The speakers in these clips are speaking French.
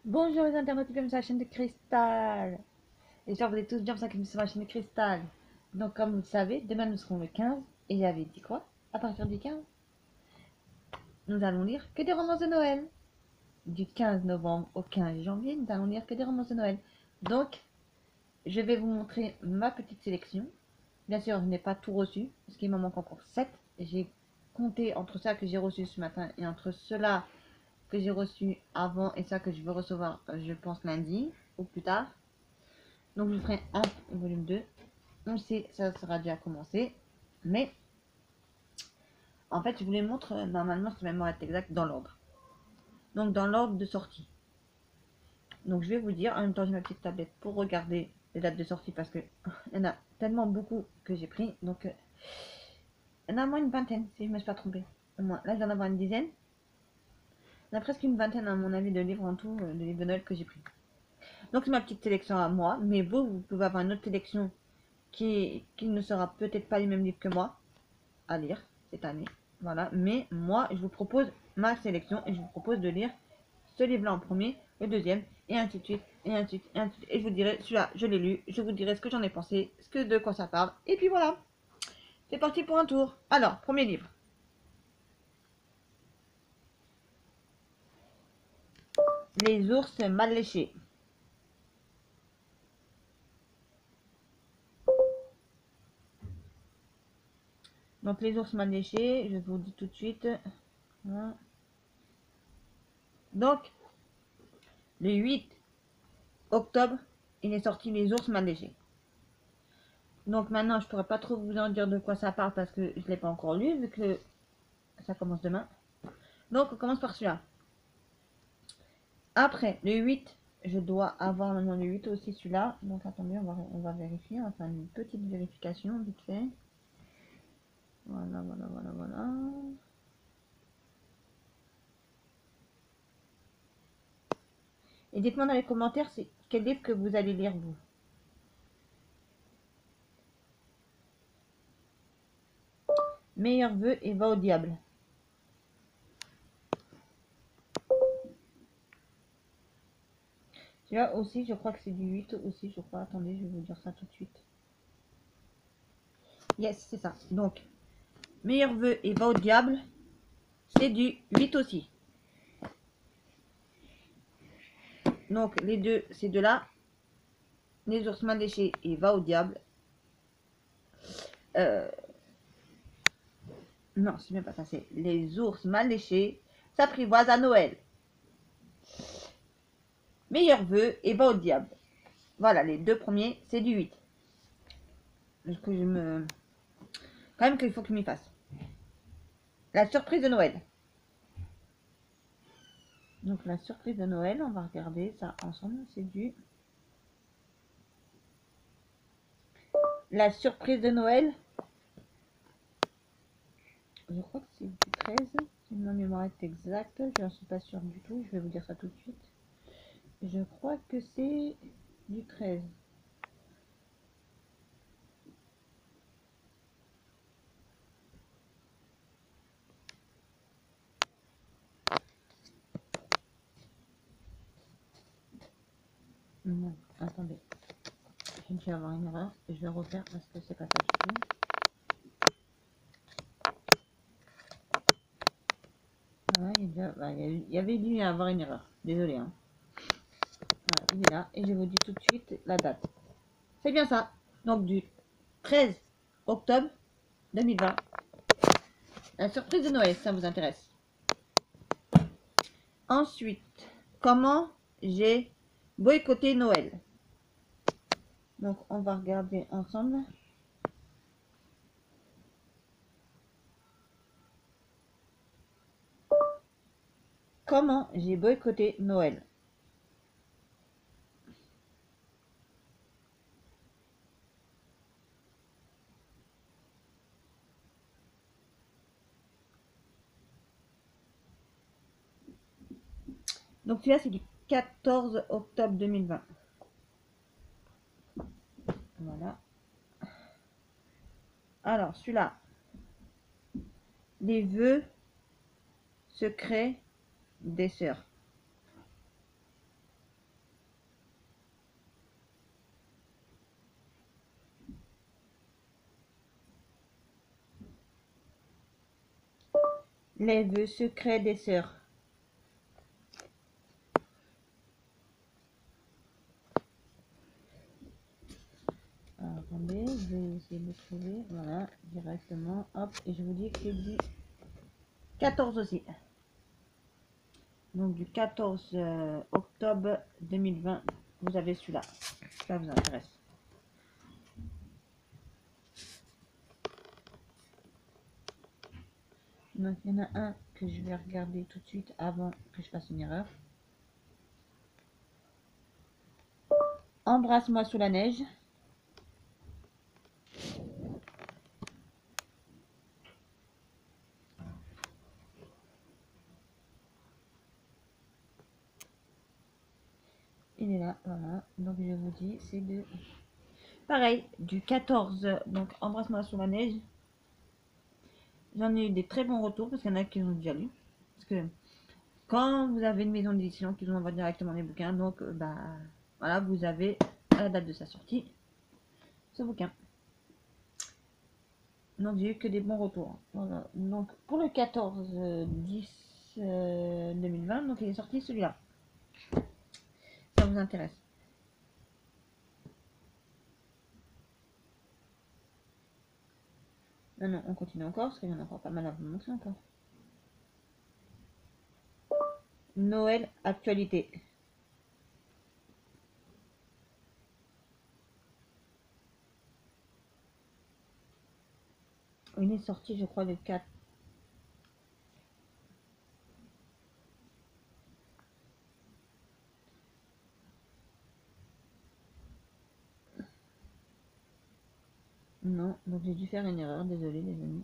Bonjour les internautes, bienvenue sur la chaîne de Cristal. J'espère que vous êtes tous bien sur la chaîne de Cristal. Donc comme vous le savez, demain nous serons le 15. Et j'avais dit quoi? À partir du 15, nous allons lire que des romances de Noël. Du 15 novembre au 15 janvier, nous allons lire que des romances de Noël. Donc, je vais vous montrer ma petite sélection. Bien sûr, je n'ai pas tout reçu, parce qu'il m'en manque encore 7. J'ai compté entre ça que j'ai reçu ce matin et entre cela que j'ai reçu avant et ça que je veux recevoir, je pense lundi ou plus tard. Donc je ferai un volume 2. On sait, ça sera déjà commencé. Mais en fait, je vous les montre normalement, si ma mémoire est exacte, dans l'ordre. Donc dans l'ordre de sortie. Donc je vais vous dire, en même temps j'ai ma petite tablette pour regarder les dates de sortie parce que il y en a tellement beaucoup que j'ai pris. Donc il y en a au moins une vingtaine, si je ne me suis pas trompée. Au moins, là je dois en avoir une dizaine. Il y en a presque une vingtaine à mon avis de livres en tout, de livres de Noël que j'ai pris. Donc c'est ma petite sélection à moi, mais vous pouvez avoir une autre sélection qui ne sera peut-être pas les mêmes livres que moi à lire cette année. Voilà, mais moi je vous propose ma sélection et je vous propose de lire ce livre-là en premier, le deuxième, et ainsi de suite, et ainsi de suite, et ainsi de suite. Et je vous dirai, celui-là, je l'ai lu, je vous dirai ce que j'en ai pensé, de quoi ça parle, et puis voilà. C'est parti pour un tour. Alors, premier livre. Les ours mal léchés. Donc les ours mal léchés, je vous dis tout de suite. Voilà. Donc, le 8 octobre, il est sorti Les ours mal léchés. Donc maintenant, je pourrais pas trop vous en dire de quoi ça parle parce que je l'ai pas encore lu, vu que ça commence demain. Donc on commence par celui-là. Après, le 8, je dois avoir maintenant le 8 aussi celui-là. Donc attendez, on va vérifier, on va faire une petite vérification vite fait. Voilà, voilà, voilà, voilà. Et dites-moi dans les commentaires, c'est quel livre que vous allez lire vous. Meilleurs vœux et va au diable. Celui-là aussi, je crois que c'est du 8 aussi, je crois. Attendez, je vais vous dire ça tout de suite. Yes, c'est ça. Donc, meilleurs vœux et va au diable, c'est du 8 aussi. Donc, les deux, ces deux-là, les ours mal léchés et va au diable. Non, c'est même pas ça, c'est les ours mal léchés s'apprivoisent à Noël. Meilleurs vœux et va au diable. Voilà, les deux premiers, c'est du 8. Parce que je me... Quand même qu'il faut que je m'y fasse. La surprise de Noël. Donc la surprise de Noël, on va regarder ça ensemble, c'est du... La surprise de Noël, je crois que c'est du 13, si ma mémoire est exacte, je n'en suis pas sûre du tout, je vais vous dire ça tout de suite. Je crois que c'est du 13. Non, attendez. Je vais avoir une erreur et je vais refaire parce que c'est pas ça du tout. Voilà, il y avait dû y avoir une erreur. Désolé. Hein. Voilà, il est là et je vous dis tout de suite la date. C'est bien ça. Donc du 13 octobre 2020. La surprise de Noël, ça vous intéresse. Ensuite, comment j'ai boycotté Noël. Donc on va regarder ensemble. Comment j'ai boycotté Noël. Donc celui-là c'est du 14 octobre 2020. Voilà. Alors celui-là. Les vœux secrets des sœurs. Les vœux secrets des sœurs. Alors, attendez, je vais essayer de trouver. Voilà, directement. Hop, et je vous dis que c'est du 14 aussi. Donc du 14 octobre 2020, vous avez celui-là. Ça vous intéresse. Donc il y en a un que je vais regarder tout de suite avant que je fasse une erreur. Embrasse-moi sous la neige. Il est là, voilà. Donc je vous dis, c'est de... Pareil, du 14, donc Embrasse-moi sous la neige. J'en ai eu des très bons retours parce qu'il y en a qui ont déjà lu. Parce que quand vous avez une maison d'édition qui vous envoie directement les bouquins, donc bah voilà, vous avez à la date de sa sortie ce bouquin. Donc j'ai eu que des bons retours. Voilà. Donc pour le 14-10-2020, donc il est sorti celui-là. Ça vous intéresse? Non, non, on continue encore parce qu'il y en a encore pas mal à vous montrer encore. Noël actualité. Il est sorti, je crois, le 4. Non, donc j'ai dû faire une erreur, désolé les amis.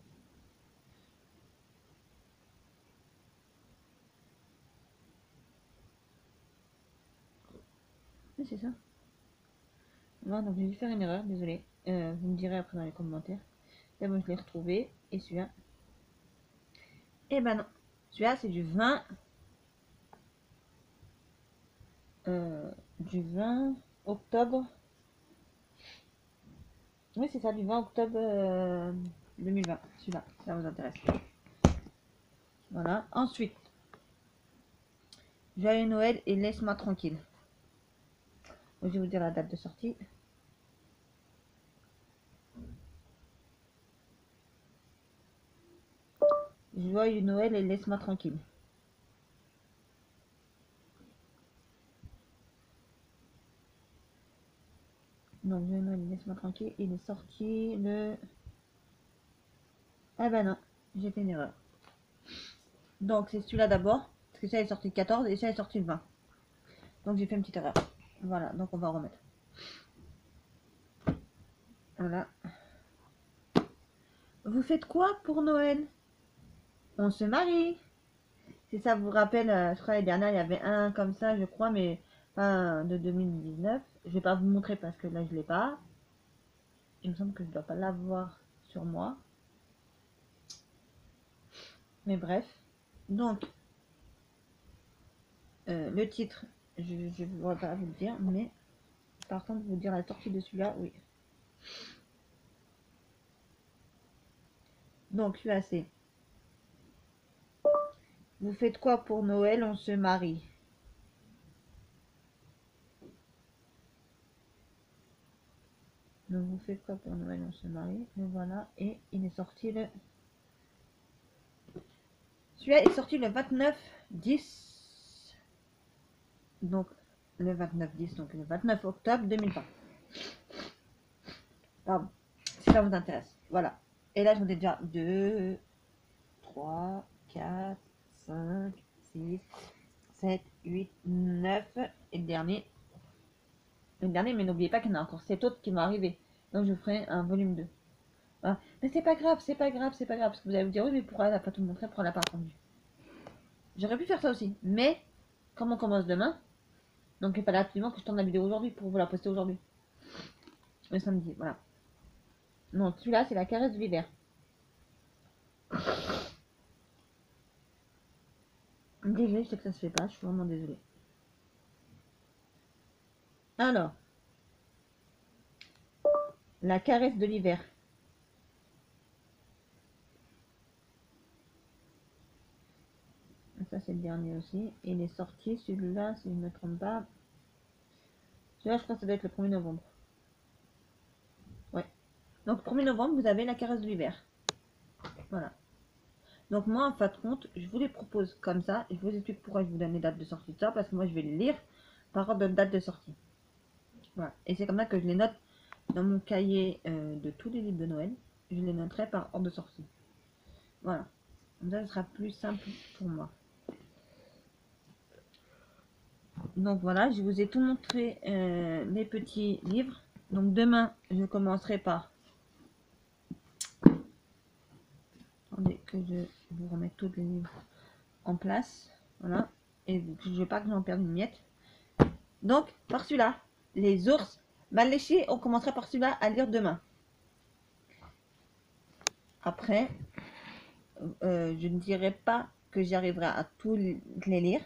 Oui, c'est ça. Non, donc j'ai dû faire une erreur, désolé. Vous me direz après dans les commentaires. Et moi je l'ai retrouvé. Et celui-là. Eh ben non. Celui-là c'est du 20 octobre. Oui, c'est ça, du 20 octobre 2020. Celui-là, ça vous intéresse. Voilà. Ensuite, Joyeux Noël et Laisse-moi tranquille. Donc, je vais vous dire la date de sortie. Joyeux Noël et Laisse-moi tranquille. Donc, Joyeux Noël et Laisse-moi tranquille. Il est sorti le... Ah ben non, j'ai fait une erreur. Donc, c'est celui-là d'abord. Parce que ça est sorti le 14 et ça est sorti le 20. Donc, j'ai fait une petite erreur. Voilà, donc on va remettre. Voilà. Vous faites quoi pour Noël? On se marie. Si ça vous rappelle, je crois l'année dernière, il y avait un comme ça, je crois, mais enfin, de 2019. Je vais pas vous montrer parce que là, je l'ai pas. Il me semble que je dois pas l'avoir sur moi. Mais bref. Donc, le titre, je ne pourrais pas vous le dire, mais par contre, vous dire la sortie de celui-là, oui. Donc, celui-là, c'est Vous faites quoi pour Noël? On se marie. Donc, vous faites quoi pour Noël? On se marie. Donc, voilà. Et il est sorti le... Celui-là est sorti le 29-10. Donc, le 29-10, donc le 29 octobre 2020. Pardon. Si ça vous intéresse. Voilà. Et là, j'en ai déjà 2, 3, 4, 5, 6, 7, 8, 9. Et le dernier. Le dernier, mais n'oubliez pas qu'il y en a encore 7 autres qui vont arriver. Donc, je ferai un volume 2. Voilà. Mais c'est pas grave, c'est pas grave, c'est pas grave. Parce que vous allez vous dire, oui, mais pourquoi elle n'a pas tout montré? Pourquoi elle n'a pas attendu? J'aurais pu faire ça aussi. Mais, comme on commence demain, donc il fallait absolument que je tourne la vidéo aujourd'hui pour vous la poster aujourd'hui. Le samedi, voilà. Donc celui-là, c'est la caresse de l'hiver. Désolée, je sais que ça se fait pas, je suis vraiment désolée. Alors, la caresse de l'hiver. ça c'est le dernier aussi. Et il est sorti, celui-là, si je ne me trompe pas. Celui-là, je crois que ça doit être le 1er novembre. Ouais. Donc, 1er novembre, vous avez La Caresse de l'hiver. Voilà. Donc, moi, en fin de compte, je vous les propose comme ça. Et je vous explique pourquoi je vous donne les dates de sortie de ça. Parce que moi, je vais les lire par ordre de date de sortie. Voilà. Et c'est comme ça que je les note dans mon cahier de tous les livres de Noël. Je les noterai par ordre de sortie. Voilà. Comme ça, ce sera plus simple pour moi. Donc voilà, je vous ai tout montré les petits livres. Donc demain, je commencerai par... Attendez que je vous remette tous les livres en place. Voilà. Et je ne veux pas que j'en perde une miette. Donc, par celui-là, Les ours mal léchés, on commencera par celui-là à lire demain. Après, je ne dirais pas que j'y arriverai à tous les lire.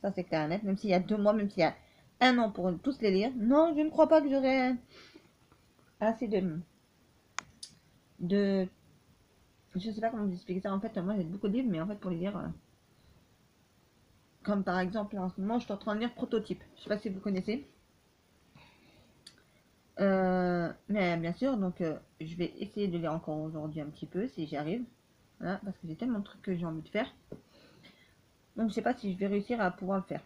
Ça, c'est clair et net. Même s'il y a 2 mois, même s'il y a 1 an pour tous les lire. Non, je ne crois pas que j'aurai assez de... Je sais pas comment vous expliquer ça. En fait, moi, j'ai beaucoup de livres, mais en fait, pour les lire... comme par exemple, en ce moment, je suis en train de lire Prototype. Je sais pas si vous connaissez. Mais bien sûr, donc je vais essayer de lire encore aujourd'hui un petit peu, si j'y arrive. Voilà, parce que j'ai tellement de trucs que j'ai envie de faire. Donc, je sais pas si je vais réussir à pouvoir le faire.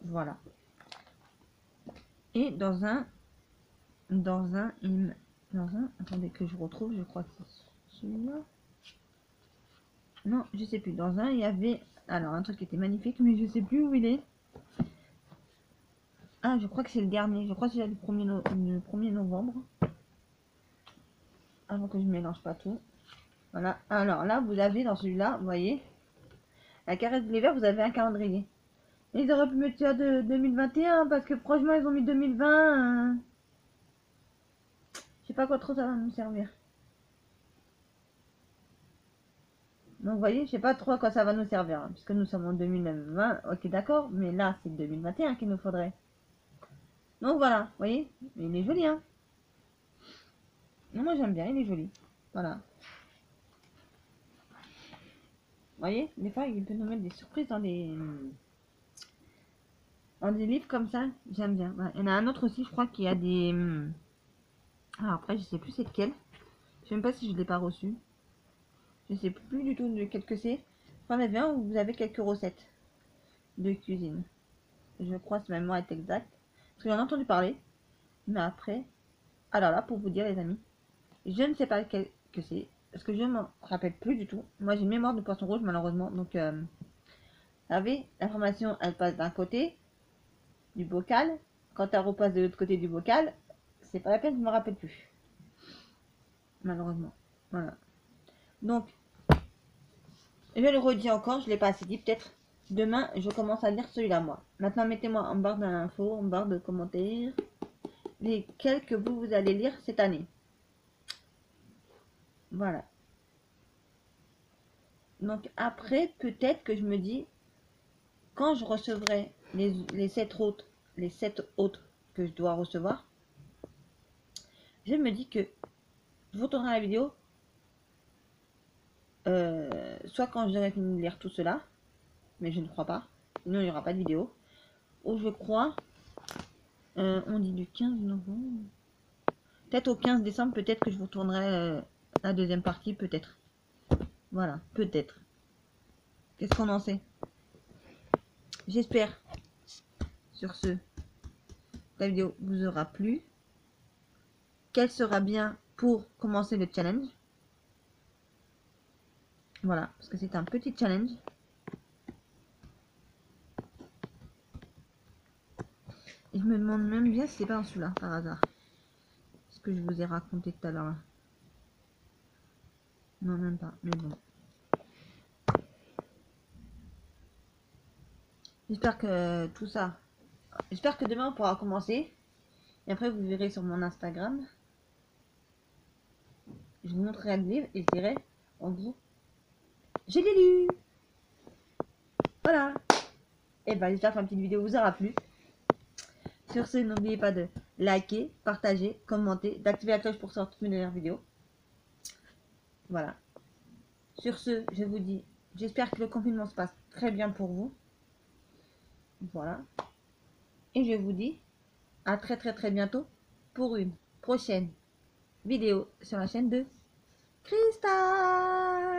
Voilà. Et attendez que je retrouve, je crois que c'est celui-là. Non, je sais plus. Dans un, il y avait, alors un truc qui était magnifique, mais je sais plus où il est. Ah, je crois que c'est le dernier. Je crois que c'est le 1er novembre. Avant que je mélange pas tout. Voilà. Alors là, vous avez dans celui-là, vous voyez, La Caresse de l'hiver, vous avez un calendrier. Et ils auraient pu mettre ça de 2021 parce que franchement, ils ont mis 2020. Je sais pas quoi trop ça va nous servir. Donc, vous voyez, je sais pas trop à quoi ça va nous servir. Hein, puisque nous sommes en 2020. Ok, d'accord. Mais là, c'est 2021 qu'il nous faudrait. Donc, voilà. Vous voyez, il est joli, hein. Moi, j'aime bien. Il est joli. Voilà. Vous voyez, des fois, il peut nous mettre des surprises dans des livres comme ça. J'aime bien. Voilà. Il y en a un autre aussi, je crois, qu'il y a des... Alors après, je sais plus c'est lequel. Je sais même pas si je l'ai pas reçu. Je sais plus du tout de quel que c'est. J'en avais un où vous avez quelques recettes de cuisine. Je crois que ma mémoire est exacte. Parce que j'en ai entendu parler. Mais après... Alors là, pour vous dire les amis, je ne sais pas lequel que c'est. Parce que je ne m'en rappelle plus du tout. Moi, j'ai une mémoire de poisson rouge, malheureusement. Donc, vous savez, l'information, elle passe d'un côté du bocal. Quand elle repasse de l'autre côté du bocal, c'est pas la peine, je ne me rappelle plus. Malheureusement. Voilà. Donc, je le redis encore, je ne l'ai pas assez dit. Peut-être demain, je commence à lire celui-là, moi. Maintenant, mettez-moi en barre d'infos, en barre de commentaires, lesquels que vous allez lire cette année. Voilà. Donc, après, peut-être que je me dis, quand je recevrai les 7 autres que je dois recevoir, je me dis que je vous tournerai la vidéo soit quand j'aurai fini de lire tout cela, mais je ne crois pas, sinon il n'y aura pas de vidéo, ou je crois, on dit du 15 novembre, peut-être au 15 décembre, peut-être que je vous tournerai la deuxième partie, peut-être. Voilà, peut-être. Qu'est-ce qu'on en sait? J'espère, sur ce, la vidéo vous aura plu, qu'elle sera bien pour commencer le challenge. Voilà, parce que c'est un petit challenge. Et je me demande même bien si c'est pas en celui-là, par hasard. Ce que je vous ai raconté tout à l'heure. Non, même pas, mais bon. J'espère que tout ça... J'espère que demain on pourra commencer. Et après vous verrez sur mon Instagram. Je vous montrerai le livre et je dirai, en gros, je l'ai lu. Voilà. Et ben j'espère que ma petite vidéo vous aura plu. Sur ce, n'oubliez pas de liker, partager, commenter, d'activer la cloche pour sortir mes meilleures vidéos. Voilà. Sur ce, je vous dis J'espère que le confinement se passe très bien pour vous. Voilà. Et je vous dis à très bientôt pour une prochaine vidéo sur la chaîne de Cristal.